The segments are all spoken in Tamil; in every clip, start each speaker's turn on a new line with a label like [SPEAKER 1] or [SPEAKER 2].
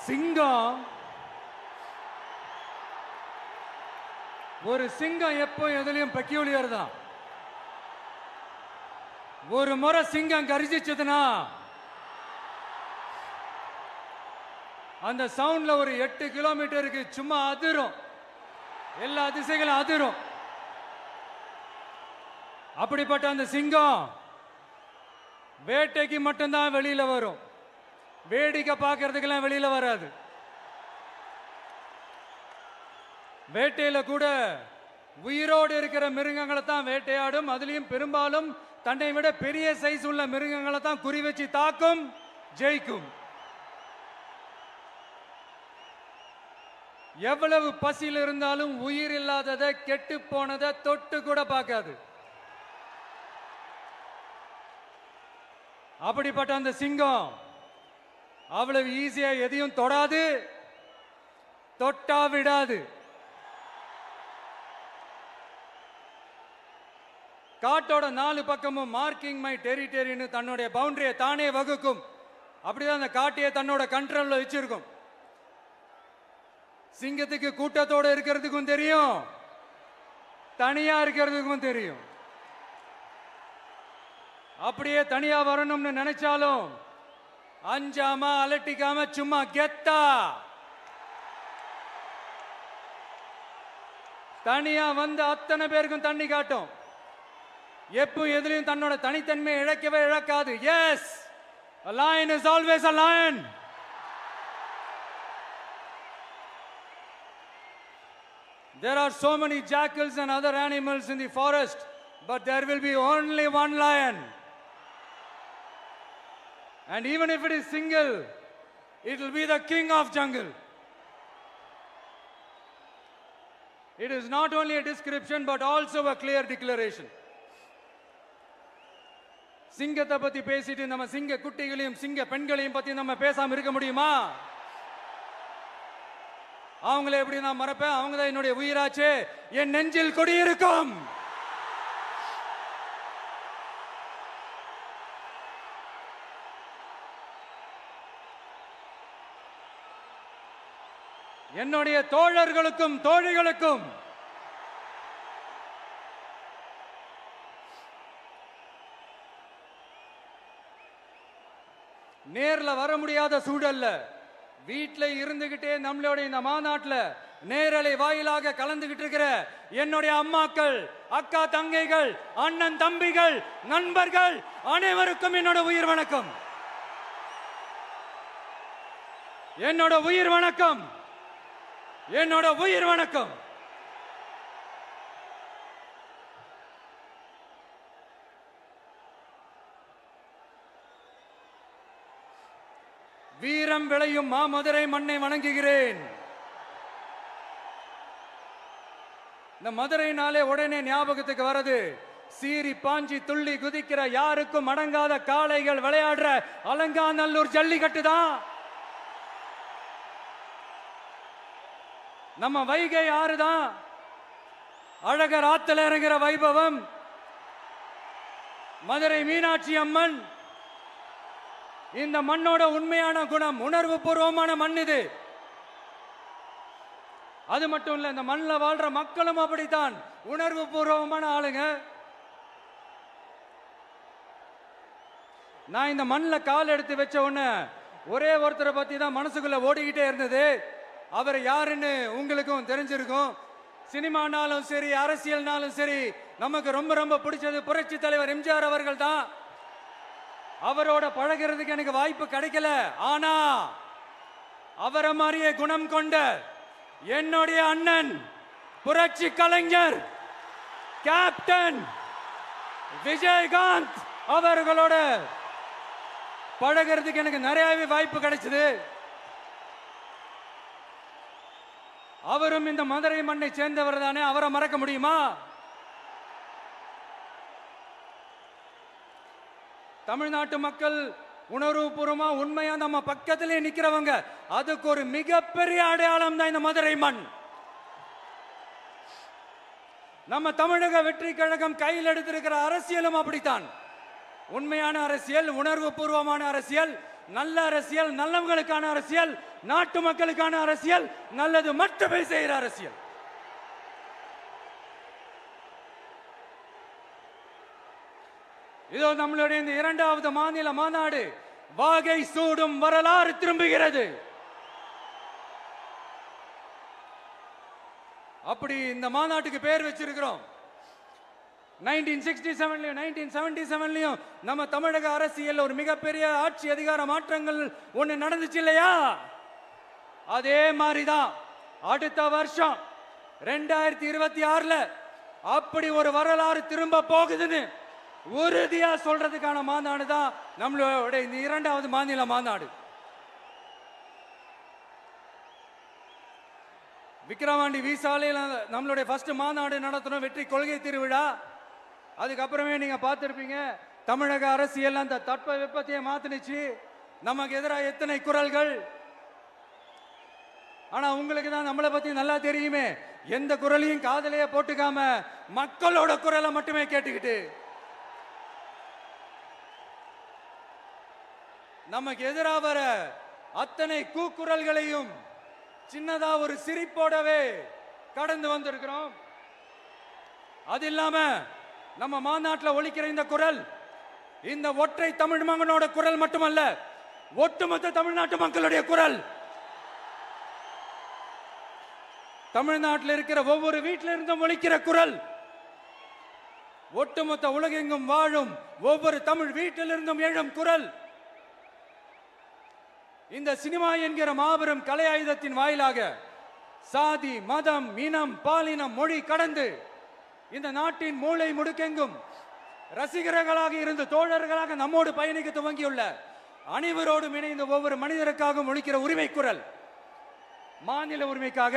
[SPEAKER 1] சிங்கம் ஒரு சிங்கம் எப்போ எதுலயும் பெக்யூலியர் தான். ஒரு முறை சிங்கம் கர்ஜிச்சதுன்னா அந்த சவுண்ட்ல ஒரு 8 கிலோமீட்டருக்கு சும்மா அதிரும், எல்லா திசைகளும் அதிரும். அப்படிப்பட்ட அந்த சிங்கம் வேட்டைக்கு மட்டும்தான் வெளியில வரும், வேடிக்கை பார்க்கறதுக்கெல்லாம் வெளியில வராது. வேட்டையில கூட உயிரோடு இருக்கிற மிருகங்களை தான் வேட்டையாடும். அதுலயும் பெரும்பாலும் தன்னை விட பெரிய சைஸ் உள்ள மிருகங்களை தான் குறி வச்சு தாக்கும், ஜெயிக்கும். எவ்வளவு பசியில் இருந்தாலும் உயிர் இல்லாததை, கெட்டு போனதை தொட்டு கூட பார்க்காது. அப்படிப்பட்ட அந்த சிங்கம் அவ்வளவு ஈஸியா எதையும் தொடாது, தொட்டா விடாது. காட்டோட 4 பக்கமும் மார்க்கிங் மை டெரிட்டரின்னு தன்னுடைய பவுண்டரியை தானே வகுக்கும். அப்படிதான் அந்த காட்டையே தன்னோட கண்ட்ரோல்ல வச்சிருக்கும். சிங்கத்துக்கு கூட்டத்தோட இருக்கிறதுக்கும் தெரியும், தனியா இருக்கிறதுக்கும் தெரியும். அப்படியே தனியா வரணும்னு நினைச்சாலும் அஞ்சாம அலட்டிக்காம சும்மா கெத்தா தனியா வந்து அத்தனை பேருக்கும் தண்ணி காட்டும். எப்போ எதிலையும் தன்னோட தனித்தன்மையை இழக்கவே இழக்காது. Yes, a lion is always a lion. There are so many jackals and other animals in the forest, but there will be only one lion. And even if it is single, it will be the king of jungle. It is not only a description but also a clear declaration. சிங்கத்தை பத்தி பேசிட்டு நம்ம சிங்க குட்டிகளையும் சிங்க பெண்களையும் பத்தி நம்ம பேசாம இருக்க முடியுமா? அவங்கள எப்படி நான் மறப்பேன்? அவங்க தான் என்னுடைய உயிராச்சே, என் நெஞ்சில் குடியிருக்கும். என்னுடைய தோழர்களுக்கும் தோழிகளுக்கும் நேர்ல வர முடியாத சூழல்ல வீட்டில் இருந்துகிட்டே நம்மளோட இந்த மாநாட்டில் நேரலை வாயிலாக கலந்துகிட்டு இருக்கிற என்னுடைய அம்மாக்கள், அக்கா தங்கைகள், அண்ணன் தம்பிகள், நண்பர்கள் அனைவருக்கும் என்னோட உயிர் வணக்கம். என்னோட உயிர் வணக்கம், என்னோட உயிர் வணக்கம். வீரம் விளையும் மாமதுரை மண்ணை வணங்குகிறேன். இந்த மதுரைனாலே உடனே ஞாபகத்துக்கு வரது சீறி பாஞ்சி துள்ளி குதிக்கிற யாருக்கும் அடங்காத காளைகள் விளையாடுற அலங்காநல்லூர் ஜல்லிக்கட்டு தான். நம்ம வைகை ஆறு தான். அழகர் ஆத்துல இறங்குற வைபவம், மதுரை மீனாட்சி அம்மன். இந்த மண்ணோட உண்மையான குணம் உணர்வு பூர்வமான மண் இது. அது மட்டும் இல்ல, இந்த மண்ணில் வாழ்ற மக்களும் அப்படித்தான் உணர்வு பூர்வமான ஆளுங்க. நான் இந்த மண்ணில் கால் எடுத்து வச்ச உடனே ஒரே ஒருத்தரை பத்தி தான் மனசுக்குள்ள ஓடிக்கிட்டே இருந்தது. அவர் யாருன்னு உங்களுக்கும் தெரிஞ்சிருக்கும். சினிமானாலும் சரி, அரசியல்னாலும் சரி, நமக்கு ரொம்ப ரொம்ப பிடிச்சது புரட்சி தலைவர் எம்ஜிஆர் அவர்கள் தான். அவரோட பழகிறதுக்கு எனக்கு வாய்ப்பு கிடைக்கல. ஆனா அவரை மாதிரியே குணம் கொண்ட என்னுடைய அண்ணன் புரட்சி கலைஞர் கேப்டன் விஜயகாந்த் அவர்களோட பழகிறதுக்கு எனக்கு நிறையவே வாய்ப்பு கிடைச்சது. அவரும் இந்த மதுரை மண்ணை சேர்ந்தவர் தானே, அவரை மறக்க முடியுமா? தமிழ்நாட்டு மக்கள் உணர்வுபூர்வமா உண்மையா நம்ம பக்கத்திலே நிக்கிறவங்க, அதுக்கு ஒரு மிகப்பெரிய அடையாளம் தான் இந்த மதுரை மண். நம்ம தமிழக வெற்றி கழகம் கையில் எடுத்திருக்கிற அரசியலும் அப்படித்தான். உண்மையான அரசியல், உணர்வு பூர்வமான அரசியல், நல்ல அரசியல், நல்லவங்களுக்கான அரசியல், நாட்டு மக்களுக்கான அரசியல், நல்லது மட்டுமே செய்கிற அரசியல். இதோ நம்மளுடைய இந்த இரண்டாவது மாநில மாநாடு வாகை சூடும் வரலாறு திரும்புகிறது. அப்படி இந்த மாநாட்டுக்கு பேர் வச்சிருக்கிறோம். 1967லயும் 1977லயும் நம்ம தமிழக அரசியல் ஒரு மிகப்பெரிய ஆட்சி அதிகார மாற்றங்கள் ஒண்ணு நடந்துச்சு இல்லையா? அதே மாதிரிதான் அடுத்த வருஷம் 2026ல அப்படி ஒரு வரலாறு திரும்ப போகுதுன்னு உறுதியா சொல்றதுக்கான மாநாடு தான் நம்மளோட இந்த இரண்டாவது மாநில மாநாடு. விக்கிரவாண்டி விசாலையில் நம்மளுடைய ஃபர்ஸ்ட் மாநாடு நடத்தணும், வெற்றி கொள்கை திருவிழா. அதுக்கப்புறமே நீங்க பார்த்திருப்பீங்க, தமிழக அரசியல் அந்த தட்ப வெப்பத்தையே மாத்தினுச்சு. நமக்கு எதிராக எத்தனை குரல்கள். ஆனா உங்களுக்கு தான் நம்மளை பத்தி நல்லா தெரியுமே, எந்த குரலையும் காதலையே போட்டுக்காம மக்களோட குரலை மட்டுமே கேட்டுக்கிட்டு நமக்கு எதிராக வர அத்தனை கூக்குரல்களையும் சின்னதா ஒரு சிரிப்போடவே கடந்து வந்திருக்கிறோம். அது இல்லாம நம்ம மாநாட்டில் ஒலிக்கிற இந்த குரல் இந்த ஒற்றை தமிழ் மகனோட குரல் மட்டுமல்ல, ஒட்டுமொத்த தமிழ்நாட்டு மக்களுடைய குரல். தமிழ்நாட்டில் இருக்கிற ஒவ்வொரு வீட்டில இருந்தும் ஒலிக்கிற குரல், ஒட்டுமொத்த உலகெங்கும் வாழும் ஒவ்வொரு தமிழ் வீட்டிலிருந்தும் எழும் குரல். இந்த சினிமா என்கிற மாபெரும் கலை ஆயுதத்தின் வாயிலாக சாதி, மதம், இனம், பாலினம், மொழி கடந்து இந்த நாட்டின் மூளை முடுக்கெங்கும் ரசிகர்களாக இருந்து தோழர்களாக நம்மோடு பயணிக்க துவங்கியுள்ள அனைவரோடும் இணைந்த ஒவ்வொரு மனிதருக்காகவும் ஒலிக்கிற உரிமை குரல். மாநில உரிமைக்காக,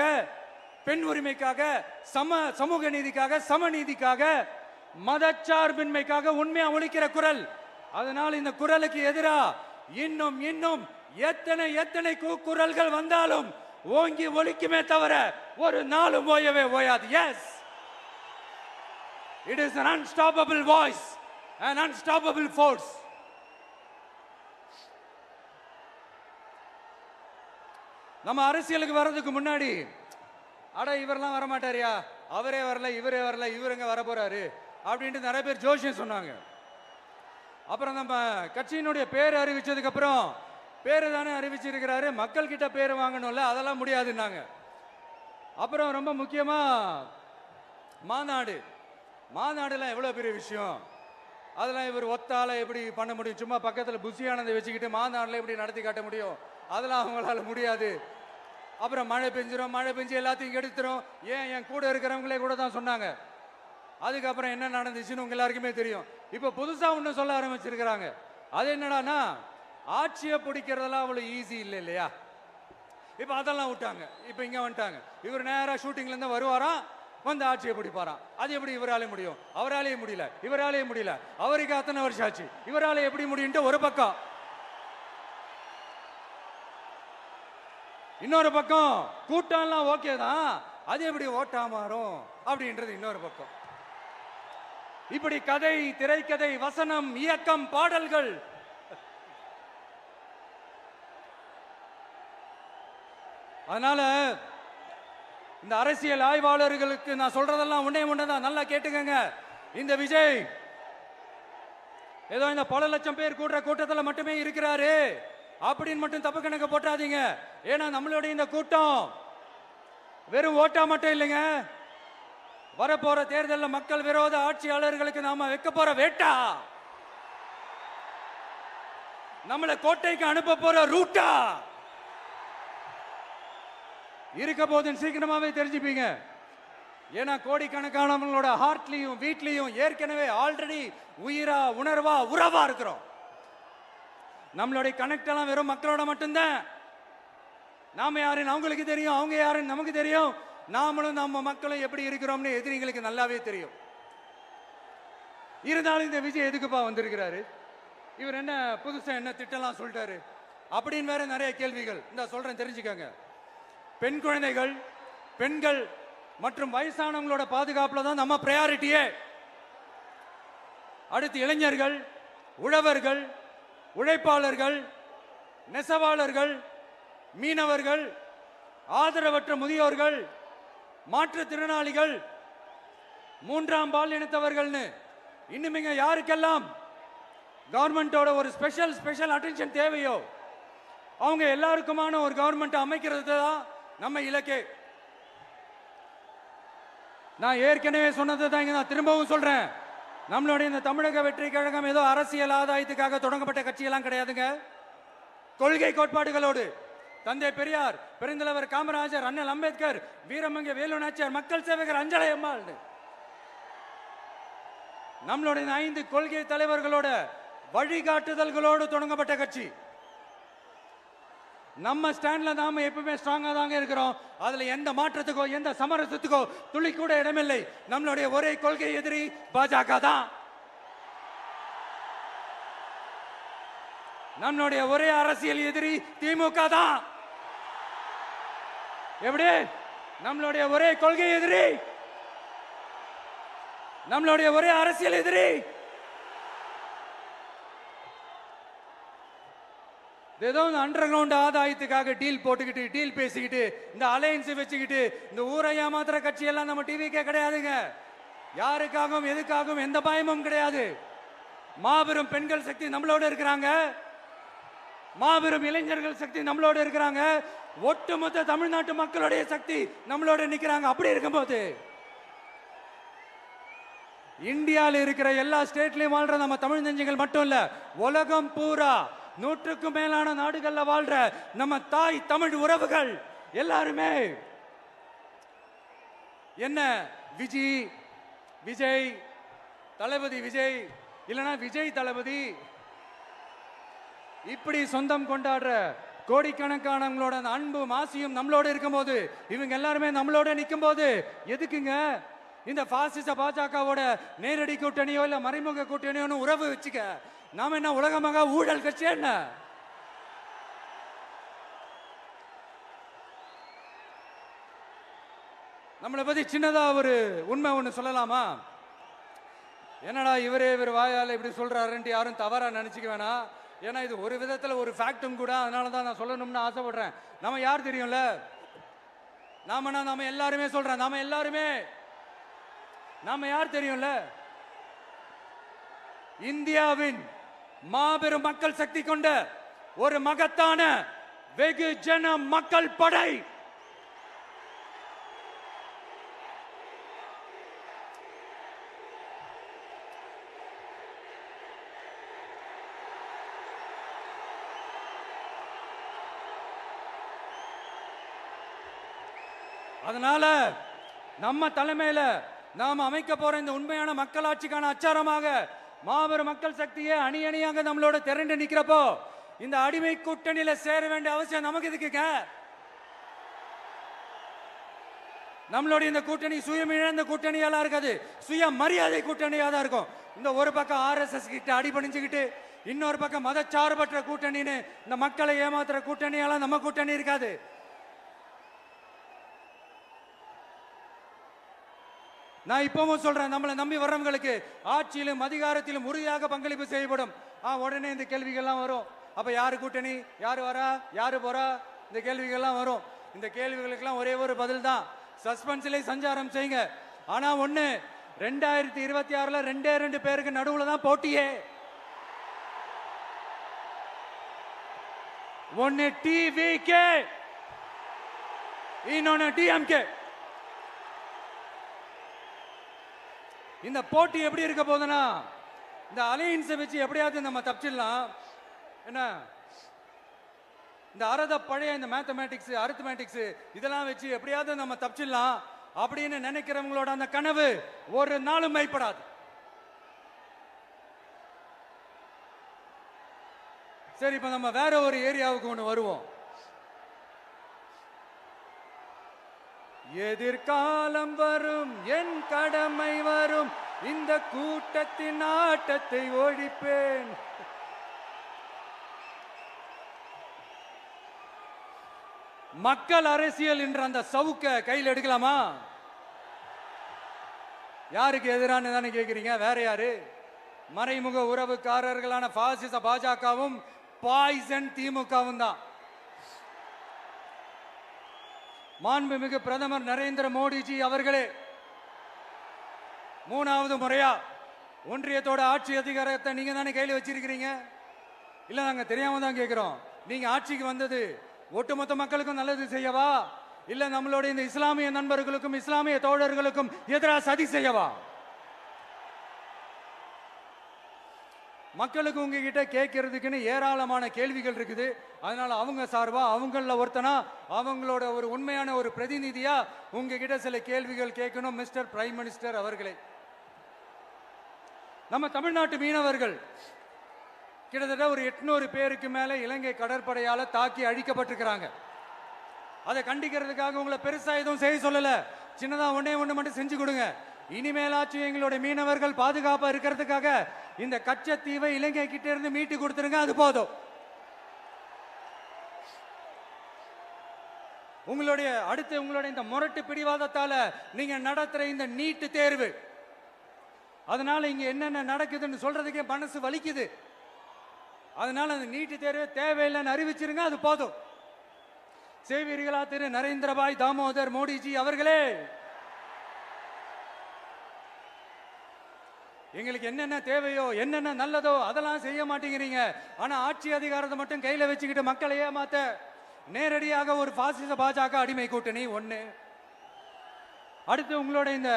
[SPEAKER 1] பெண் உரிமைக்காக, சமூக நீதிக்காக, சமநீதிக்காக, மதச்சார்பின்மைக்காக உண்மையா ஒலிக்கிற குரல். அதனால் இந்த குரலுக்கு எதிராக இன்னும் இன்னும் எத்தனை எத்தனை குரல்கள் வந்தாலும் ஓங்கி ஒலிக்குமே தவிர ஒரு நாளும் ஓயவே ஓயாது. Yes, it is an unstoppable voice, an unstoppable force. நம்ம அரசியலுக்கு வர்றதுக்கு முன்னாடி அட இவரெல்லாம் வர மாட்டாரியா, அவரே வரல, இவரே வரல, இவருங்க வர போறாரு அப்படின்ட்டு நிறைய பேர் ஜோஷியம் சொன்னாங்க. அப்புறம் நம்ம கட்சியினுடைய பேர் அறிவிச்சதுக்கு அப்புறம் பேரு தானே அறிவிச்சிருக்கிறாரு, மக்கள் கிட்ட பேர் வாங்கணும்ல, அதெல்லாம் முடியாதுன்னாங்க. அப்புறம் ரொம்ப முக்கியமா மாநாடுலாம் எவ்வளவு பெரிய விஷயம், அதெல்லாம் இவர் ஒத்தால எப்படி பண்ண முடியும், சும்மா பக்கத்தில் புசியானதை வச்சுக்கிட்டு மாநாடுல எப்படி நடத்தி காட்ட முடியும், அதெல்லாம் அவங்களால முடியாது. அப்புறம் மழை பெஞ்சு எல்லாத்தையும் கெடுத்துரும். ஏன் என் கூட இருக்கிறவங்களே கூட தான் சொன்னாங்க. அதுக்கப்புறம் என்ன நடந்துச்சுன்னு உங்க எல்லாருக்குமே தெரியும். இப்ப புதுசா ஒண்ணு சொல்ல ஆரம்பிச்சிருக்கிறாங்க. அது என்னடானா, ஆட்சியை பிடிக்கிறதெல்லாம் அவ்வளவு ஈஸி இல்லை இல்லையா. இப்ப அதெல்லாம் விட்டாங்க, இப்ப இங்க வந்துட்டாங்க. இவர் நேரா ஷூட்டிங்ல இருந்து வருவாராம், வந்து ஆட்சியை பிடிப்பாராம். அது எப்படி இவராலே முடியும், அவராலே முடியல, இவராலே முடியல, அவருக்கு அத்தனை வருஷம் ஆச்சு, இவராலே எப்படி முடியும்ட்டு ஒரு பக்கம். இன்னொரு பக்கம் கூட்டம்லாம் ஓகே தான், அது எப்படி ஓட்டா மாறும் அப்படின்றது இன்னொரு பக்கம். இப்படி கதை, திரைக்கதை, வசனம், இயக்கம், பாடல்கள், அதனால இந்த அரசியல் ஆய்வாளர்களுக்கு நான் சொல்றதெல்லாம் ஒன்னேதான், நல்லா கேட்டுக்கங்க. இந்த விஜய் ஏதோ இந்த பல லட்சம் பேர் கூடுற கூட்டத்தில் மட்டுமே இருக்கிறாரு அப்படின்னு மட்டும் தப்பு கணக்கு போட்டாதீங்க. ஏன்னா நம்மளுடைய இந்த கூட்டம் வெறும் ஓட்டா மட்டும் இல்லைங்க, வரப்போற தேர்தலில் மக்கள் விரோத ஆட்சியாளர்களுக்கு நாம வைக்க போற வேட்டா, நம்மளை கோட்டைக்கு அனுப்ப போற ரூட்டா இருக்க போதுன்னு சீக்கிரமாவே தெரிஞ்சுப்பீங்க. ஏன்னா கோடிக்கணக்கானவங்களோட ஹார்ட்லயும் வீட்லயும் ஏற்கனவே ஆல்ரெடி உயிரா, உணர்வா, உறவா இருக்கிறோம். நம்மளுடைய கனெக்ட் எல்லாம் வெறும் மக்களோட மட்டும்தான். நாம யாருன்னு அவங்களுக்கு தெரியும், அவங்க யாருன்னு நமக்கு தெரியும். நாமளும் நம்ம மக்களும் எப்படி இருக்கிறோம்னு எதிரிங்களுக்கு நல்லாவே தெரியும். இருந்தாலும் இந்த விஜய் எதுக்குப்பா வந்திருக்கிறாரு, இவர் என்ன புதுசா என்ன திட்டம்லாம் சொல்லிட்டாரு அப்படின்னு வேற நிறைய கேள்விகள். இந்த சொல்றேன் தெரிஞ்சுக்கங்க. பெண் குழந்தைகள், பெண்கள் மற்றும் வயசானவங்களோட பாதுகாப்புல தான் நம்ம பிரையாரிட்டியே. அடுத்து இளைஞர்கள், உழவர்கள், உழைப்பாளர்கள், நெசவாளர்கள், மீனவர்கள், ஆதரவற்ற முதியோர்கள், மாற்றுத்திறனாளிகள், மூன்றாம் பால் இனத்தவர்கள்னு இன்னும் இங்க யாருக்கெல்லாம் கவர்மெண்டோட ஒரு ஸ்பெஷல் அட்டென்ஷன் தேவையோ அவங்க எல்லாருக்குமான ஒரு கவர்மெண்ட் அமைக்கிறது தான் நம்ம இலக்கே. நான் ஏற்கனவே சொன்னது தான் இங்க நான் திரும்பவும் சொல்றேன். நம்மளுடைய இந்த தமிழக வெற்றி கழகம் ஏதோ அரசியல் ஆதாயத்துக்காக தொடங்கப்பட்ட கட்சியெல்லாம் கிடையாதுங்க. கொள்கை கோட்பாடுகளோடு தந்தை பெரியார், பெருந்தலைவர் காமராஜர், அண்ணல் அம்பேத்கர், வீரமங்க வேலு நாச்சியார், மக்கள் சேவகர் அஞ்சலை அம்மாள், நம்மளுடைய 5 கொள்கை தலைவர்களோட வழிகாட்டுதல்களோடு தொடங்கப்பட்ட கட்சி. நம்ம ஸ்டாண்ட்ல நாம எப்பவுமே ஸ்ட்ராங்கா தாங்க இருக்கிறோம். அதுல எந்த மாற்றத்துக்கோ எந்த சமரசத்துக்கோ துளி கூட இடமில்லை. நம்மளுடைய ஒரே கொள்கை எதிரி பாஜக தான். நம்மளுடைய ஒரே அரசியல் எதிரி திமுக தான். எப்படி? நம்மளுடைய ஒரே கொள்கை எதிரி, நம்மளுடைய ஒரே அரசியல் எதிரி ஏதோ அண்டர் கிரவுண்ட் ஆதாயத்துக்காக டீல் போட்டுக்கிட்டு டீல் பேசிக்கிட்டு இந்த அலையன்ஸ் வச்சுக்கிட்டு இந்த ஊரை ஏமாத்துற கட்சி எல்லாம் நம்ம டிவிக்கே கிடையாதுங்க. யாருக்காகவும் எதுக்காகவும் எந்த பயமும் கிடையாது. மாபெரும் பெண்கள் சக்தி நம்மளோட இருக்கிறாங்க. மாபெரும் இளைஞர்கள் சக்தி நம்மளோட இருக்கிறாங்க. ஒட்டுமொத்த தமிழ்நாட்டு மக்களுடைய சக்தி நம்மளோட நிக்கிறாங்க. அப்படி இருக்கும்போது இந்தியாவில் இருக்கிற எல்லா ஸ்டேட்லயும் வாழ்ற நம்ம தமிழ் நெஞ்சங்கள் மட்டும் இல்ல, உலகம் பூரா 100க்கும் மேலான நாடுகள்ல வாழ்ற நம்ம தாய் தமிழ் உறவுகள் எல்லாருமே என்ன விஜய் தளபதி விஜய் இல்லனா விஜய் தளபதி இப்படி சொந்தம் கொண்டாடுற கோடிக்கணக்கானவங்களோட அன்பு மாசியும் நம்மளோட இருக்கும்போது, இவங்க எல்லாருமே நம்மளோட நிற்கும் போது எதுக்குங்க இந்த பாசிச பாஜகவோட நேரடி கூட்டணியோ இல்ல மறைமுக கூட்டணியோ உறவு வச்சுக்க? நாம என்ன உலகமாக ஊழல் கட்சி? என்ன நம்மளை பத்தி சின்னதா ஒரு உண்மை ஒண்ணு சொல்லலாமா? என்னடா இவர் வாயால இப்படி சொல்றாருன்ட்டு யாரும் தவறா நினைச்சுக்க வேணாம். ஏன்னா இது ஒரு விதத்துல ஒரு ஃபேக்டும் கூட. அதனாலதான் நான் சொல்லணும்னு ஆசைப்படுறேன். நம்ம யார் தெரியும்ல? நாம எல்லாருமே சொல்றேன். நாம யார் தெரியும்ல? இந்தியாவின் மாபெரும் மக்கள் சக்தி கொண்ட ஒரு மகத்தான வெகுஜன மக்கள் படை. அதனால நம்ம தலைமையில நாம் அமைக்க போற இந்த உண்மையான மக்களாட்சிக்கான அச்சாரமாக மாபெரும் மக்கள் சக்தியை அணி அணியாக நம்மளோட திரண்டு நிக்கிறப்போ இந்த அடிமை கூட்டணியில சேர வேண்டிய அவசியம் நமக்கு இருக்குங்க. நம்மளுடைய இந்த கூட்டணி சுயம் இழந்த கூட்டணியால இருக்காது, சுய மரியாதை கூட்டணியா தான் இருக்கும். இந்த ஒரு பக்கம் RSS கிட்ட அடிபணிஞ்சுக்கிட்டு, இன்னொரு பக்கம் மதச்சார்பற்ற கூட்டணின்னு இந்த மக்களை ஏமாத்துற கூட்டணியால நம்ம கூட்டணி இருக்காது. நான் இப்பவும் சொல்றேன், நம்மளை நம்பி வர்றவங்களுக்கு ஆட்சியிலும் அதிகாரத்திலும் உறுதியாக பங்களிப்பு செய்யப்படும். உடனே இந்த கேள்விகள்லாம் வரும். அப்ப யாரு கூட்டணி, யாரு வரா, யாரு போறா, இந்த கேள்விகள்லாம் வரும். இந்த கேள்விகளுக்கெல்லாம் ஒரே ஒரு பதில் தான், சஸ்பென்ஸ்ல சஞ்சாரம் செய்யுங்க. ஆனா ஒண்ணு, 2026ல 2 பேருக்கு நடுவுல தான் போட்டியே. ஒன்னு டிவிகே, இன்னொன்னு டிஎம்கே. இந்த போட்டி எப்படி இருக்க போதுன்னா, இந்த அலையன்ஸை வச்சு எப்படியாவது நம்ம தப்பிச்சிடலாம். என்ன இந்த பழைய இந்த மேத்தமேட்டிக்ஸ் அரித்மேட்டிக்ஸ் இதெல்லாம் வச்சு எப்படியாவது நம்ம தப்பிச்சிடலாம் அப்படின்னு நினைக்கிறவங்களோட அந்த கனவு ஒரு நாளும் மைப்படாது. சரி, இப்ப நம்ம வேற ஒரு ஏரியாவுக்கு ஒண்ணு வருவோம். எதிர்காலம் வரும், என் கடமை வரும், இந்த கூட்டத்தின் ஆட்டத்தை ஒழிப்பேன். மக்கள் அரசியல் என்ற அந்த சவுக்க கையில் எடுக்கலாமா? யாருக்கு எதிரான தானே கேட்கிறீங்க? வேற யாரு? மறைமுக உறவுக்காரர்களான பாசிச பாஜகவும் பாய்சன் திமுகவும் தான். மாண்புமிகு பிரதமர் நரேந்திர மோடிஜி அவர்களே, 3வது முறையா ஒன்றியத்தோட ஆட்சி அதிகாரத்தை நீங்க தானே கையில் வச்சிருக்கிறீங்க. இல்ல நாங்க தெரியாம தான் கேட்கிறோம். நீங்க ஆட்சிக்கு வந்தது ஒட்டுமொத்த மக்களுக்கும் நல்லது செய்யவா, இல்ல நம்மளுடைய இந்த இஸ்லாமிய நண்பர்களுக்கும் இஸ்லாமிய தோழர்களுக்கும் எதிராக சதி செய்யவா? மக்களுக்கு உங்ககிட்ட கேட்கறதுக்குன்னு ஏராளமான கேள்விகள் இருக்குது. அதனால அவங்க சார்பா அவங்கள ஒருத்தனா அவங்களோட ஒரு உண்மையான ஒரு பிரதிநிதியா உங்ககிட்ட சில கேள்விகள் கேட்கணும். மிஸ்டர் பிரைம் மினிஸ்டர் அவர்களே, நம்ம தமிழ்நாட்டு மீனவர்கள் கிட்டத்தட்ட ஒரு 800 பேருக்கு மேல இலங்கை கடற்படையால தாக்கி அழிக்கப்பட்டிருக்கிறாங்க. அதை கண்டிக்கிறதுக்காக உங்களை பெருசா எதுவும் செய்ய சொல்லல, சின்னதா ஒண்ணே ஒண்ணு மட்டும் செஞ்சு கொடுங்க. இனிமேலாச்சும் எங்களுடைய மீனவர்கள் பாதுகாப்பா இருக்கிறதுக்காக இந்த கச்சத்தீவை இலங்கை கிட்ட இருந்து மீட்டு கொடுத்துருங்க, அது போதும். உங்களுடைய இந்த முரட்டு பிடிவாதத்தால நீங்க நடத்துற இந்த நீட்டு தேர்வு, அதனால இங்க என்னென்ன நடக்குதுன்னு சொல்றதுக்கே மனசு வலிக்குது. அதனால அந்த நீட்டு தேர்வு தேவையில்லைன்னு அறிவிச்சிருங்க, அது போதும். செய்வீர்களா திரு நரேந்திரபாய் தாமோதர் மோடிஜி அவர்களே? எங்களுக்கு என்னென்ன தேவையோ என்னென்ன நல்லதோ அதெல்லாம் செய்ய மாட்டேங்கிறீங்க. ஆனா ஆட்சி அதிகாரத்தை மட்டும் கையில வச்சுக்கிட்டு மக்களை ஏமாத்த நேரடியாக ஒரு பாசிச பாஜக அடிமை கூட்டணி ஒண்ணு. அடுத்து உங்களோட இந்த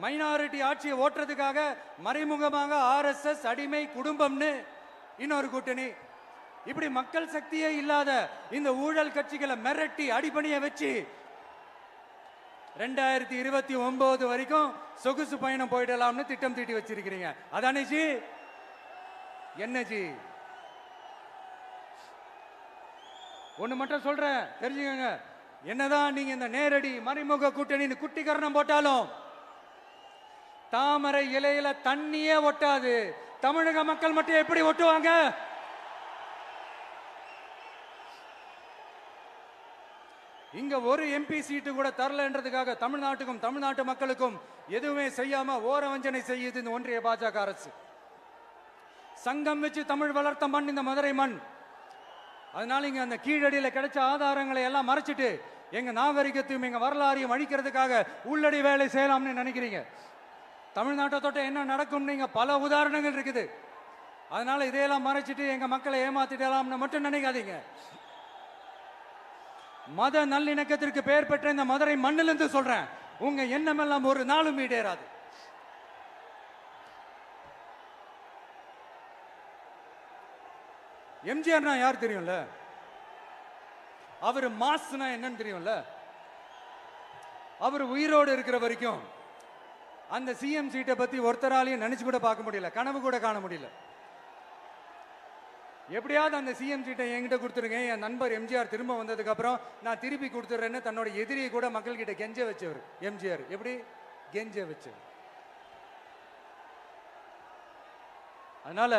[SPEAKER 1] மைனாரிட்டி ஆட்சியை ஓட்டுறதுக்காக மறைமுகமாக RSS அடிமை குடும்பம்னு இன்னொரு கூட்டணி. இப்படி மக்கள் சக்தியே இல்லாத இந்த ஊழல் கட்சிகளை மிரட்டி அடிபணிய வச்சு 2029 வரைக்கும் சொகுசு பயணம் போயிடலாம்னு திட்டம் தீட்டி வச்சிருக்கிறீங்க. அதானே ஜி? என்ன ஜி? ஒண்ணு மட்டும் சொல்றேன், தெரிஞ்சுக்கங்க. என்னதான் நீங்க இந்த நேரடி மறைமுக கூட்டணி குட்டிகரணம் போட்டாலும் தாமரை இலையில தண்ணியே ஒட்டாது. தமிழக மக்கள் மட்டும் எப்படி ஒட்டுவாங்க? இங்க ஒரு MP சீட்டு கூட தரலன்றதுக்காக தமிழ்நாட்டுக்கும் தமிழ்நாட்டு மக்களுக்கும் எதுவுமே செய்யாம ஓரவஞ்சனை செய்யுது இந்த ஒன்றிய பாஜக அரசு. சங்கம் வச்சு தமிழ் வளர்த்த மண் இந்த மதுரை மண். அதனால இங்க அந்த கீழடியில கிடைச்ச ஆதாரங்களை எல்லாம் மறைச்சிட்டு எங்க நாகரிகத்தையும் எங்க வரலாறையும் அழிக்கிறதுக்காக உள்ளடி வேலை செய்யலாம்னு நினைக்கிறீங்க. தமிழ்நாட்டை தொட்ட என்ன நடக்கும் நீங்க பல உதாரணங்கள் இருக்குது. அதனால இதையெல்லாம் மறைச்சிட்டு எங்க மக்களை ஏமாத்திடலாம்னு மட்டும் நினைக்காதீங்க. மத நல்லிணக்கத்திற்கு பெயர் பெற்ற இந்த மதுரை மண்ணிலிருந்து சொல்றேன், உங்க எண்ணமெல்லாம் ஒரு நாளும் ஈடேறாது. எம்ஜிஆர்னா யார் தெரியும்ல? அவர் மாஸ்னா என்னன்னு தெரியும்ல? அவர் உயிரோடு இருக்கிற வரைக்கும் அந்த சிஎம் சீட்டை பத்தி ஒருத்தராலையும் நினைச்சு கூட பார்க்க முடியல, கனவு கூட காண முடியல. எப்படியாவது அந்த சிஎம் சீட்டை என்கிட்ட கொடுத்துருங்க, என் நண்பர் எம்ஜிஆர் திரும்ப வந்ததுக்கு அப்புறம் நான் திருப்பி கொடுத்துறேன்னு தன்னோட எதிரியை கூட மக்கள் கிட்ட கெஞ்ச வச்சவர் எம்ஜிஆர். எப்படி கெஞ்ச வச்சவர்? அதனால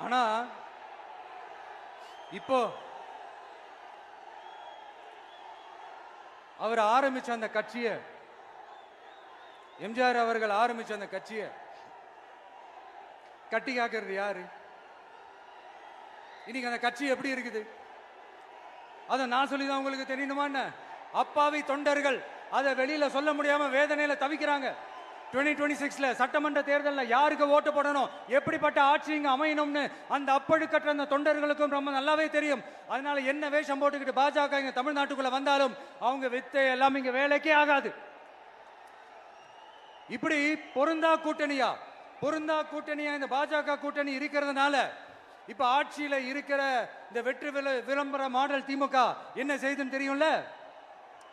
[SPEAKER 1] ஆனா இப்போ அவர் ஆரம்பிச்ச அந்த கட்சியை, எம்ஜிஆர் அவர்கள் ஆரம்பிச்ச அந்த கட்சியை கட்டி காக்கிறது யாரு? இன்னைக்கு அந்த கட்சி எப்படி இருக்குது அதை நான் சொல்லிதான் உங்களுக்கு தெரியணுமா என்ன? அப்பாவி தொண்டர்கள் அதை வெளியில சொல்ல முடியாம வேதனையில தவிக்கிறாங்க. 2026 சட்டமன்ற தேர்தலில் யாருக்கு ஓட்டு போடணும், எப்படிப்பட்ட ஆட்சி இங்க அமையணும்னு அந்த அப்பழுக்கற்ற அந்த தொண்டர்களுக்கும் ரொம்ப நல்லாவே தெரியும். அதனால என்ன வேஷம் போட்டுக்கிட்டு பாஜக இங்க தமிழ்நாட்டுக்குள்ள வந்தாலும் அவங்க வித்தை எல்லாம் இங்க வேலைக்கே ஆகாது. இப்படி பொருந்தா கூட்டணியா இந்த பாஜக கூட்டணி இருக்கிறதுனால இப்ப ஆட்சியில இருக்கிற இந்த வெற்றி விளம்பர மாடல் திமுக என்ன செய்யுதுன்னு தெரியும்ல?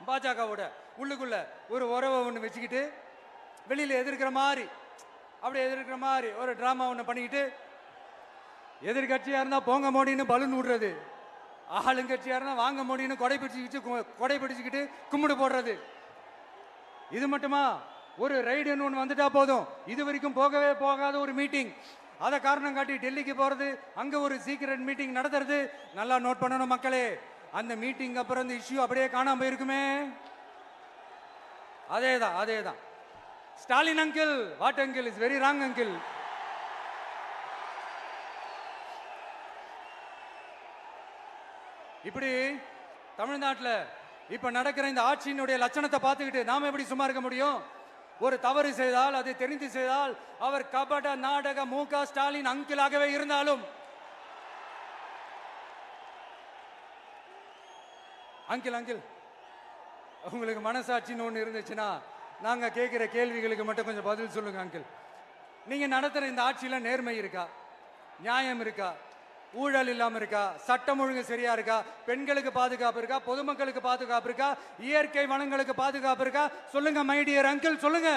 [SPEAKER 1] பாஜகவோட உள்ளுக்குள்ள ஒரு உறவை ஒண்ணு வச்சுக்கிட்டு வெளியில எதிர்க்கிற மாதிரி, அப்படி எதிர்க்கிற மாதிரி ஒரு டிராமா ஒண்ணு பண்ணிக்கிட்டு எதிர்கட்சியா இருந்தா போங்க மோடின்னு பலூன் விடுறது, ஆளுங்கட்சியா இருந்தா வாங்க மோடின்னு கொடை பிடிச்சுக்கிட்டு கும்பிடு போடுறது. இது மட்டுமா? ஒரு ரைடுன்னு ஒன்று வந்துட்டா போதும், இது வரைக்கும் போகவே போகாத ஒரு மீட்டிங், அதை காரணம் காட்டி டெல்லிக்கு போறது, அங்க ஒரு சீக்கிரட் மீட்டிங் நடத்துறது. நல்லா நோட் பண்ணணும் மக்களே, அந்த மீட்டிங் அப்புறம் இந்த இஷ்யூ அப்படியே காணாம போயிருக்குமே. அதேதான். Stalin uncle, what uncle is very wrong uncle. இப்படி தமிழ்நாட்டில் இப்ப நடக்கிற இந்த ஆட்சியினுடைய லட்சணத்தை பார்த்துக்கிட்டு நாம எப்படி சும்மா இருக்க முடியும்? ஒரு தவறு செய்தால், அதை தெரிந்து செய்தால், அவர் கபட நாடக மு.க. ஸ்டாலின் அங்கிளாகவே இருந்தாலும், அங்கிள் உங்களுக்கு மனசாட்சின்னு ஒன்று இருந்துச்சுன்னா நாங்க கேட்கிற கேள்விகளுக்கு மட்டும் கொஞ்சம் பதில் சொல்லுங்க அங்கிள். நீங்க நடத்துற இந்த ஆட்சியில நேர்மை இருக்கா? நியாயம் இருக்கா? ஊழல் இல்லாம இருக்கா? சட்டம் ஒழுங்கு சரியா இருக்கா? பெண்களுக்கு பாதுகாப்பு இருக்கா? பொதுமக்களுக்கு பாதுகாப்பு இருக்கா? இயற்கை வளங்களுக்கு பாதுகாப்பு இருக்கா? சொல்லுங்க மை டியர் அங்கிள், சொல்லுங்க.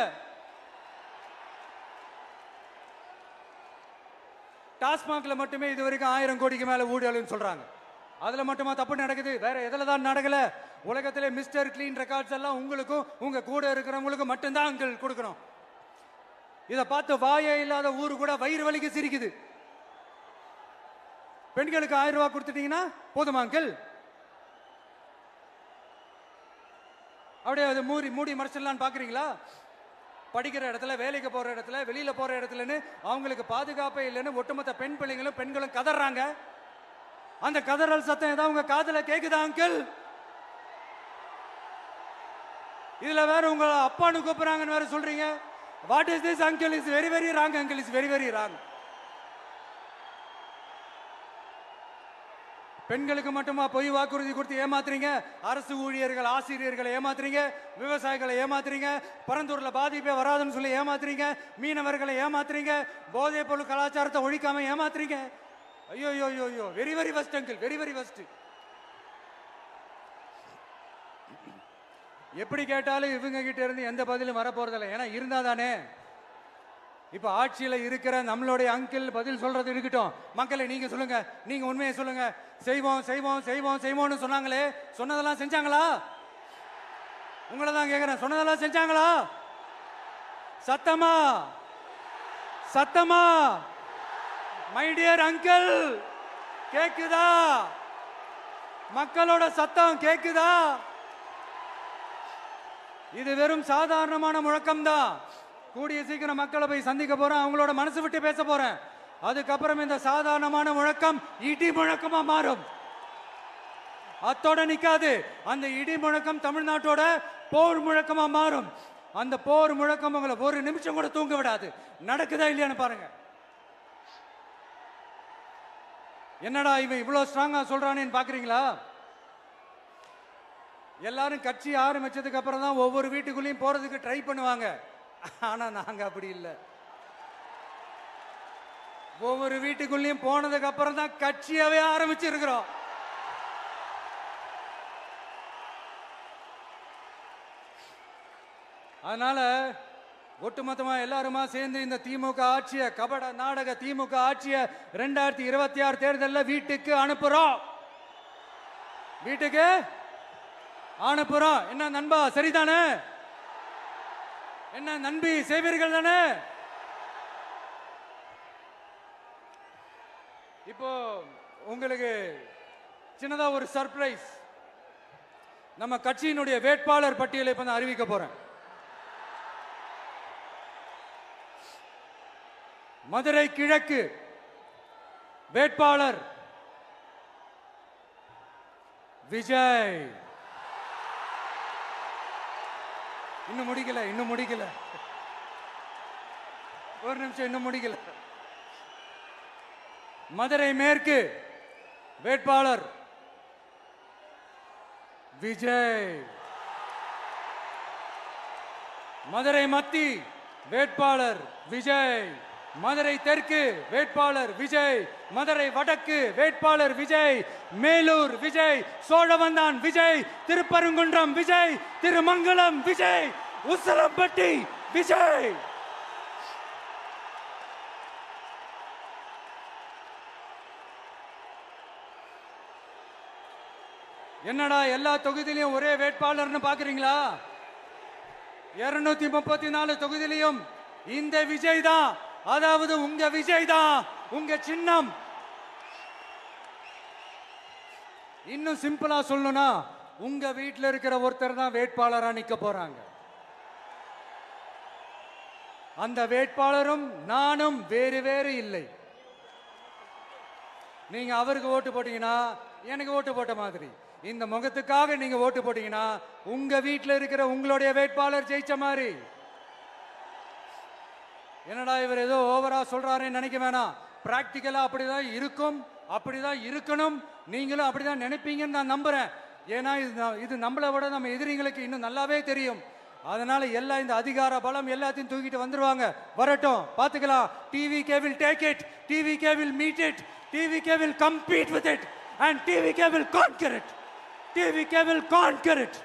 [SPEAKER 1] டாஸ்மாக்ல மட்டுமே இது வரைக்கும் 1000 கோடிக்கு மேல ஊழல்னு சொல்றாங்க. அதுல மட்டுமா தப்பு நடக்குது? வேற எதுல தான் நடக்கல? உலகத்திலே மிஸ்டர் கிளீன் ரெக்கார்ட்ஸ் எல்லாம் உங்களுக்கும் உங்க கூட இருக்கிறவங்களுக்கும் மட்டும்தான் அங்கிள் கொடுக்கணும். இதை பார்த்து வாயே இல்லாத ஊரு கூட வயிறு வலிக்கு சிரிக்குது. பெண்களுக்கு 1000 ரூபாய் கொடுத்துட்டீங்கன்னா போதுமா அங்கிள்? அப்படியே அது மூடி மறைச்சிடலான்னு பாக்குறீங்களா? படிக்கிற இடத்துல, வேலைக்கு போற இடத்துல, வெளியில போற இடத்துலன்னு அவங்களுக்கு பாதுகாப்பே இல்லைன்னு ஒட்டுமொத்த பெண்களும் கதறாங்க. அந்த கதறல் சத்தம் ஏதாவது உங்க காதுல கேக்குதா அங்கிள்? இதுல வேற உங்க அப்பான்னு கூப்பிடுறாங்கன்னு வேற சொல்றீங்க. What is this uncle? Is very very wrong uncle, is very very wrong. பெண்களுக்கு மட்டுமா பொய் வாக்குறுதி கொடுத்து ஏமாத்துறீங்க? அரசு ஊழியர்கள், ஆசிரியர்களை ஏமாத்துறீங்க, விவசாயிகளை ஏமாத்துறீங்க, பரந்தூர்ல பாதிப்பே வராதுன்னு சொல்லி ஏமாத்துறீங்க, மீனவர்களை ஏமாத்துறீங்க, போதைப் பொருள் கலாச்சாரத்தை ஒழிக்காம ஏமாத்துறீங்க. ஐயோ, very very first uncle, very very first. எப்படி கேட்டாலும் இவங்க கிட்ட இருந்து எந்த பதிலும் வரப்போறதில்லை. ஏன்னா இருந்தா தானே. இப்ப ஆட்சியில இருக்கிற நம்மளுடைய அங்கிள் பதில் சொல்றது இருக்கட்டும். மக்களை நீங்க சொல்லுங்க, நீங்க உண்மையை சொல்லுங்க. செய்வோம்னு சொன்னாங்களே, சொன்னதெல்லாம் செஞ்சாங்களா? உங்களை தான் கேக்குறேன், சொன்னதெல்லாம் செஞ்சாங்களா? சத்தமா மை டியர் அங்கிள், கேக்குதா? மக்களோட சத்தம் கேக்குதா? இது வெறும் சாதாரணமான முழக்கம் தான். கூடிய சீக்கிரம் மக்களை போய் சந்திக்க போறேன், அவங்களோட மனசு விட்டு பேச போறேன். அதுக்கப்புறம் இந்த சாதாரணமான முழக்கம் இடி முழக்கமா மாறும். அத்தோட நிக்காது. அந்த இடி முழக்கம் தமிழ்நாட்டோட போர் முழக்கமா மாறும். அந்த போர் முழக்கம் உங்களை ஒரு நிமிஷம் கூட தூங்க விடாது. நடக்குதா இல்லையான்னு பாருங்க. என்னடா இவன் இவ்வளவு ஸ்ட்ராங்கா சொல்றானேன்னு பாக்குறீங்களா? எல்லாரும் கட்சி ஆரம்பிச்சதுக்கு அப்புறம் தான் ஒவ்வொரு வீட்டுக்குள்ளேயும் போறதுக்கு ட்ரை பண்ணுவாங்க. ஆனா நாங்க அப்படி இல்லை. ஒவ்வொரு வீட்டுக்குள்ளேயும் போனதுக்கு அப்புறம் தான் கட்சியாவே ஆரம்பிச்சிருக்கிறோம். அதனால ஒட்டுமொத்தமா எல்லாருமா சேர்ந்து இந்த திமுக ஆட்சிய, கபட நாடக திமுக ஆட்சிய 2026 தேர்தலில் வீட்டுக்கு அனுப்புறோம். வீட்டுக்கு அனுப்புறோம். என்ன நண்பா, சரிதானே? என்ன நண்பி, செய்வீர்கள் தானே? இப்போ உங்களுக்கு சின்னதா ஒரு சர்ப்ரைஸ். நம்ம கட்சியினுடைய வேட்பாளர் பட்டியலை இப்ப நான் அறிவிக்க போறேன். மதுரை கிழக்கு வேட்பாளர் விஜய். இன்னும் முடிக்கல. ஒரு நிமிஷம், இன்னும் முடிக்கல. மதுரை மேற்கு வேட்பாளர் விஜய். மதுரை மத்தி வேட்பாளர் விஜய். மதுரை தெற்கு வேட்பாளர் விஜய். மதுரை வடக்கு வேட்பாளர் விஜய். மேலூர் விஜய். சோழவந்தான் விஜய். திருப்பரங்குன்றம் விஜய். திருமங்கலம் விஜய். உசிலம்பட்டி விஜய். என்னடா எல்லா தொகுதியிலையும் ஒரே வேட்பாளர்னு பாக்குறீங்களா? 234 தொகுதியிலையும் இந்த விஜய் தான், அதாவது உங்க விஜய் தான் உங்க சின்னம். இன்னும் சிம்பிளா சொல்லணும்னா உங்க வீட்டில் இருக்கிற ஒருத்தர் தான் வேட்பாளரா நிக்க போறாங்க. அந்த வேட்பாளரும் நானும் வேறு வேறு இல்லை. நீங்க அவருக்கு ஓட்டு போட்டீங்கன்னா எனக்கு ஓட்டு போட்ட மாதிரி, இந்த முகத்துக்காக நீங்க ஓட்டு போட்டீங்கன்னா உங்க வீட்டில் இருக்கிற உங்களுடைய வேட்பாளர் ஜெயிச்ச மாதிரி. என்னடா இவர் ஏதோ ஓவரா சொல்றாருன்னு நினைக்க வேணாம். பிராக்டிக்கலா அப்படிதான் இருக்கும், அப்படிதான் இருக்கணும். நீங்களும் அப்படிதான் நினைப்பீங்கன்னு நான் நம்புறேன். ஏன்னா இது நம்மளை விட நம்ம எதிரிங்களுக்கு இன்னும் நல்லாவே தெரியும். அதனால எல்லாம் இந்த அதிகார பலம் எல்லாத்தையும் தூக்கிட்டு வந்துருவாங்க. வரட்டும், பாத்துக்கலாம். TVK will take it, TVK will meet it, TVK will compete with it and TVK will conquer it, TVK will conquer it.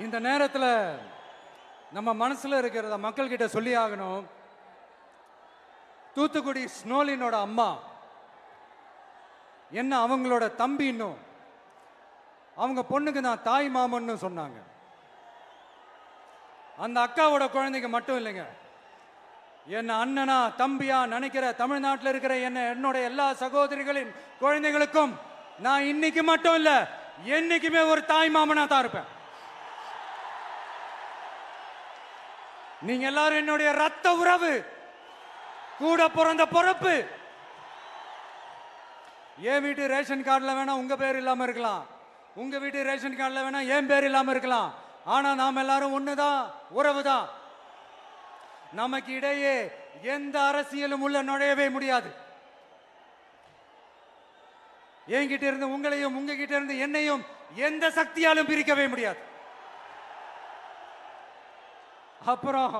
[SPEAKER 1] இந்த நேரத்தில் நம்ம மனசுல இருக்கிறத மக்கள் கிட்ட சொல்லி ஆகணும். தூத்துக்குடி ஸ்னோலினோட அம்மா என்ன அவங்களோட தம்பி, இன்னும் அவங்க பொண்ணுக்கு நான் தாய் மாமன்னு சொன்னாங்க. அந்த அக்காவோட குழந்தைங்க மட்டும் இல்லைங்க, என்ன அண்ணனா தம்பியா நினைக்கிற தமிழ்நாட்டில் இருக்கிற என்னோட எல்லா சகோதரிகளின் குழந்தைகளுக்கும் நான் இன்னைக்கு மட்டும் இல்ல, என்னைக்குமே ஒரு தாய் மாமனா தான் இருப்பேன். நீங்க எல்லாரும் என்னுடைய ரத்த உறவு, கூட பிறந்த பொறுப்பு. என் வீட்டு ரேஷன் கார்டுல வேணா உங்க பேர் இல்லாம இருக்கலாம், உங்க வீட்டு ரேஷன் கார்டுல வேணா என் பேர் இல்லாம இருக்கலாம். ஆனா நாம் எல்லாரும் ஒண்ணுதான், உறவு தான். நமக்கு இடையே எந்த அரசியலும் உள்ள நுழையவே முடியாது. என்கிட்ட இருந்து உங்களையும் உங்ககிட்ட இருந்து என்னையும் எந்த சக்தியாலும் பிரிக்கவே முடியாது. அப்புறம்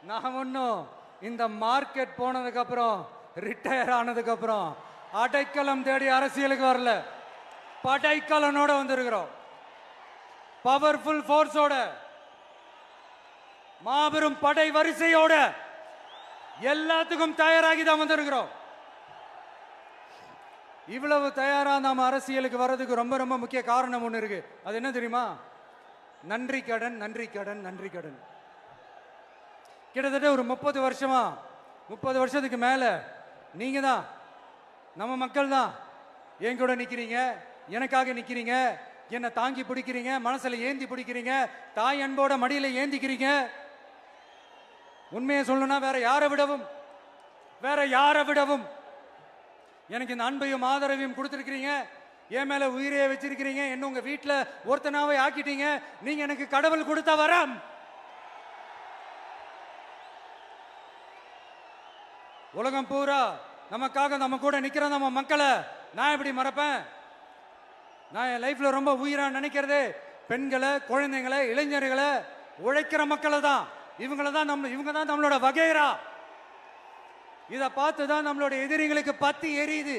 [SPEAKER 1] நான் ஒன்னும் இந்த மார்க்கெட் போனதுக்கு அப்புறம், ரிட்டையர் ஆனதுக்கு அப்புறம் அடைக்கலம் தேடி அரசியலுக்கு வரல, படைக்கலனோட வந்திருக்கிறோம். பவர்ஃபுல் போர்ஸோட, மாபெரும் படை வரிசையோட, எல்லாத்துக்கும் தயாராகி தான் வந்திருக்கிறோம். இவ்வளவு தயாரா நாம அரசியலுக்கு வர்றதுக்கு ரொம்ப ரொம்ப முக்கிய காரணம் ஒண்ணு இருக்கு. அது என்ன தெரியுமா? நன்றி கடன், நன்றி கடன், நன்றி கடன். கிட்டத்தட்ட ஒரு 30 வருஷமா, 30 வருஷத்துக்கு மேல நீங்க தான், நம்ம மக்கள் தான் என் கூட நிக்கிறீங்க, எனக்காக நிக்கிறீங்க, என்னை தாங்கி பிடிக்கிறீங்க, மனசுல ஏந்தி பிடிக்கிறீங்க, தாய் அன்போட மடியில ஏந்திக்கிறீங்க. உண்மையை சொல்லணும்னா வேற யாரை விடவும் எனக்கு இந்த அன்பையும் ஆதரவையும் கொடுத்துருக்கிறீங்க. என் மேல உயிரையே வச்சிருக்கிறீங்க. என்ன உங்க வீட்டுல ஒருத்தனாவே ஆக்கிட்டீங்க. நீங்க எனக்கு கடவுள் கொடுத்த வரம். உலகம் பூரா நமக்காக நம்ம கூட நிக்கிற நம்ம மக்களை நான் எப்படி மறப்பேன்? நான் என் லைஃப்ல ரொம்ப உயிரா நினைக்கிறதே பெண்களை, குழந்தைங்களை, இளைஞர்களை, உழைக்கிற மக்களை தான். இவங்க தான் நம்மளோட வகைரா. இதை பார்த்து தான் நம்மளோட எதிரிகளுக்கு பத்தி எரியுது.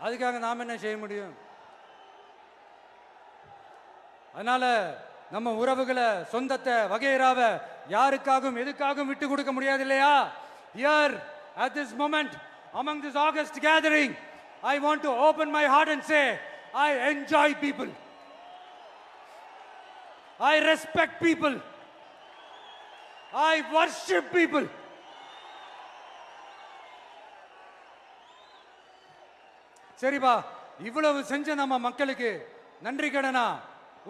[SPEAKER 1] அதுக்காக நாம் என்ன செய்ய முடியும்? அதனால நம்ம உறவுகளை, சொந்தத்தை, வகைராவை யாருக்காகவும் எதுக்காகவும் விட்டு கொடுக்க முடியாது இல்லையா? Here at this moment among this August gathering, I want to open my heart and say I enjoy people, I respect people, I worship people. சரிப்பா, இவ்வளவு செஞ்ச நம்ம மக்களுக்கு நன்றி கடனா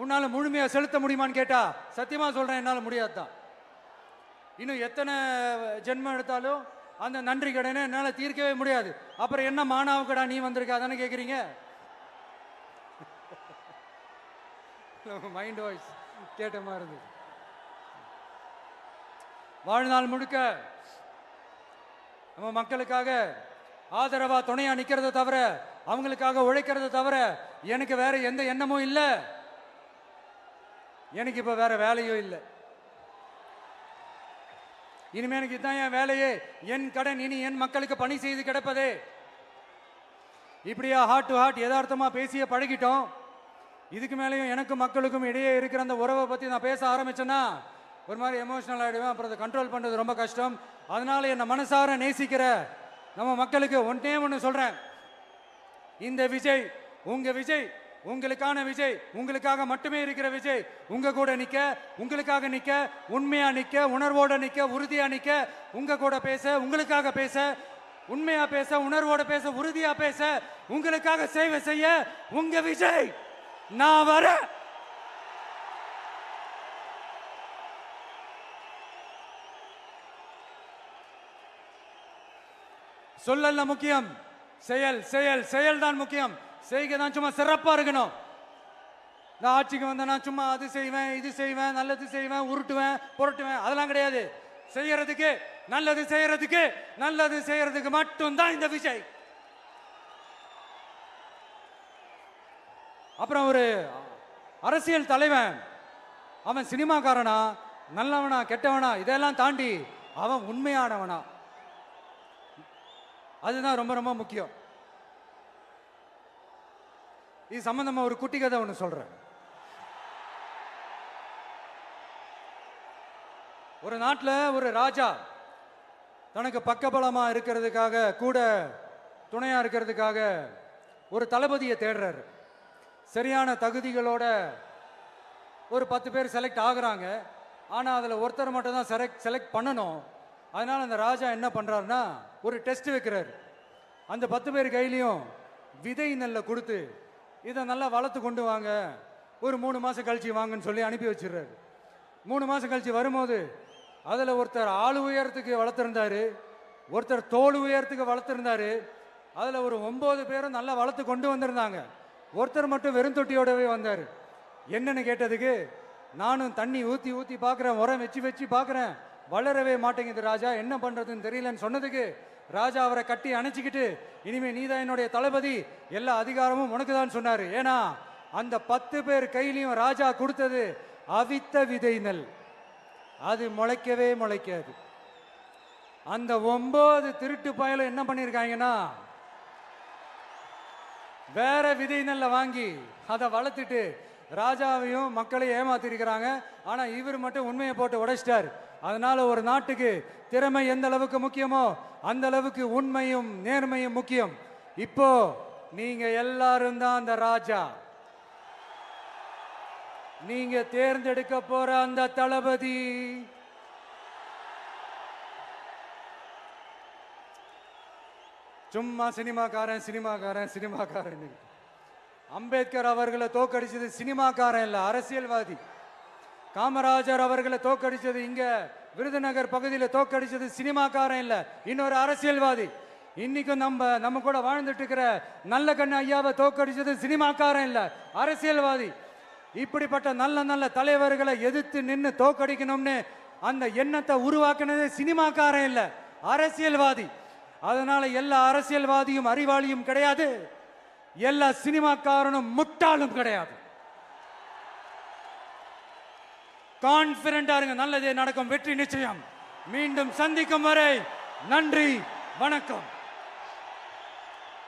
[SPEAKER 1] உன்னால முழுமையா செலுத்த முடியுமான்னு கேட்டா சத்தியமா சொல்றேன், என்னால முடியாதுதான். இன்னும் எத்தனை ஜென்மம் எடுத்தாலும் அந்த நன்றி கடனை என்னால தீர்க்கவே முடியாது. அப்புறம் என்ன மானாவுக்கடா நீ வந்திருக்க தானே கேக்குறீங்க? மைண்ட் வாய்ஸ் கேட்ட மாதிரி இருந்தது. வாழ்நாள் முழுக்க நம்ம மக்களுக்காக ஆதரவா துணையா நிக்கிறத தவிர, அவங்களுக்காக உழைக்கிறத தவிர எனக்கு வேற எந்த எண்ணமும் இல்லை. எனக்கு இப்ப வேற வேலையும் இல்லை. இனிமே எனக்கு இதுதான் என் வேலையே, என் கடன் இனி என் மக்களுக்கு பணி செய்து கிடப்பதே. இப்படியா ஹார்ட் டு ஹார்ட் யதார்த்தமா பேசிய பழகிட்டோம். இதுக்கு மேலேயும் எனக்கும் மக்களுக்கும் இடையே இருக்கிற அந்த உறவை பத்தி நான் பேச ஆரம்பிச்சேன்னா ஒரு மாதிரி எமோஷனல் ஆகிடுவேன். அப்புறம் அதை கண்ட்ரோல் பண்றது ரொம்ப கஷ்டம். அதனால என்ன மனசார நேசிக்கிற நம்ம மக்களுக்கு ஒன்னே ஒன்று சொல்றேன். இந்த விஜய் உங்க விஜய், உங்களுக்கான விஜய், உங்களுக்காக மட்டுமே இருக்கிற விஜய். உங்க கூட நிக்க, உங்களுக்காக நிக்க, உண்மையா நிக்க, உணர்வோட நிக்க, உறுதியா நிக்க, உங்க கூட பேச, உங்களுக்காக பேச, உண்மையா பேச, உணர்வோட பேச, உறுதியா பேச, உங்களுக்காக சேவை செய்ய உங்க விஜய் நான் வர. சொல்லல முக்கியம், செயல் செயல் செயல் தான் முக்கியம். செய்கை தான் சும்மா சிறப்பா இருக்கணும். நான் ஆட்சிக்கு வந்தேன்னா சும்மா அது செய்வேன், இது செய்வேன், நல்லது செய்வேன், உருட்டுவேன், புரட்டுவேன், அதெல்லாம் கிடையாது. செய்யறதுக்கு, நல்லது செய்யறதுக்கு, நல்லது செய்யறதுக்கு மட்டும்தான் இந்த விஜய். அப்புறம் ஒரு அரசியல் தலைவன் அவன் சினிமாக்காரனா, நல்லவனா, கெட்டவனா, இதெல்லாம் தாண்டி அவன் உண்மையானவனா, அதுதான் ரொம்ப ரொம்ப முக்கியம். இது சம்பந்தமா ஒரு குட்டி கதை ஒன்று சொல்றேன். ஒரு நாட்டில் ஒரு ராஜா தனக்கு பக்கபலமா இருக்கிறதுக்காக, கூட துணையா இருக்கிறதுக்காக ஒரு தளபதியை தேடுறாரு. சரியான தகுதிகளோட ஒரு 10 பேர் செலக்ட் ஆகுறாங்க. ஆனால் அதில் ஒருத்தர் மட்டும் தான் செலக்ட் பண்ணணும். அதனால அந்த ராஜா என்ன பண்றாருன்னா ஒரு டெஸ்ட் வைக்கிறாரு. அந்த 10 பேர் கையிலையும் விதை நெல்லை கொடுத்து இதை நல்லா வளர்த்து கொண்டு வாங்க, ஒரு 3 மாசம் கழிச்சு வாங்கன்னு சொல்லி அனுப்பி வச்சிடுறாரு. 3 மாசம் கழிச்சு வரும்போது அதில் ஒருத்தர் ஆளு உயரத்துக்கு வளர்த்துருந்தாரு, ஒருத்தர் தோல் உயரத்துக்கு வளர்த்துருந்தாரு. அதில் ஒரு 9 பேரும் நல்லா வளர்த்து கொண்டு வந்திருந்தாங்க. ஒருத்தர் மட்டும் வெறும் தொட்டியோடவே வந்தார். என்னன்னு கேட்டதுக்கு, நானும் தண்ணி ஊற்றி ஊற்றி பார்க்குறேன், உரம் வச்சு வச்சு பார்க்குறேன், வளரவே மாட்டேங்குது ராஜா, என்ன பண்ணுறதுன்னு தெரியலன்னு சொன்னதுக்கு ராஜா அவரை கட்டி அணைச்சிக்கிட்டு, இனிமே நீதான் என்னுடைய தளபதி, எல்லா அதிகாரமும் உனக்கு தான் சொன்னார். ஏன்னா அந்த 10 பேர் கையிலையும் ராஜா கொடுத்தது அவித்த விதை நெல், அது முளைக்கவே முளைக்காது. அந்த 9 திருட்டு பயலும் என்ன பண்ணியிருக்காங்கன்னா வேற விதை நெல்ல வாங்கி அதை வளர்த்துட்டு ராஜாவையும் மக்களையும் ஏமாத்திருக்கிறாங்க. ஆனா இவர் மட்டும் உண்மையை போட்டு உடைச்சிட்டார். அதனால ஒரு நாட்டுக்கு திறமை எந்த அளவுக்கு முக்கியமோ அந்த அளவுக்கு உண்மையும் நேர்மையும் முக்கியம். இப்போ நீங்க எல்லாரும் தான் அந்த ராஜா. நீங்க தேர்ந்தெடுக்க போற அந்த தளபதி சும்மா சினிமாக்காரன் சினிமாக்காரன் சினிமாக்காரன். அம்பேத்கர் அவர்களை தோக்கடிச்சது சினிமாக்காரன் இல்ல, அரசியல்வாதி. காமராஜர் அவர்களை தோக்கடிச்சது, இங்க விருதுநகர் பகுதியில் தோக்கடிச்சது சினிமாக்காரன் இல்ல, இன்னொரு அரசியல்வாதி. இன்னைக்கும் நம்ம கூட வாழ்ந்துட்டு இருக்கிற நல்ல கண்ணு ஐயாவை தோக்கடிச்சது சினிமாக்காரன் இல்ல, அரசியல்வாதி. இப்படிப்பட்ட நல்ல நல்ல தலைவர்களை எதிர்த்து நின்று தோக்கடிக்கணும்னு அந்த எண்ணத்தை உருவாக்குனது சினிமாக்காரன் இல்ல, அரசியல்வாதி. அதனால எல்லா அரசியல்வாதியும் அறிவாளியும் கிடையாது, எல்லா சினிமாக்காரனும் முட்டாளும் கிடையாது. கான்பிடண்டா இருங்க, நல்லதே நடக்கும், வெற்றி நிச்சயம். மீண்டும் சந்திக்கும் வரை நன்றி, வணக்கம்.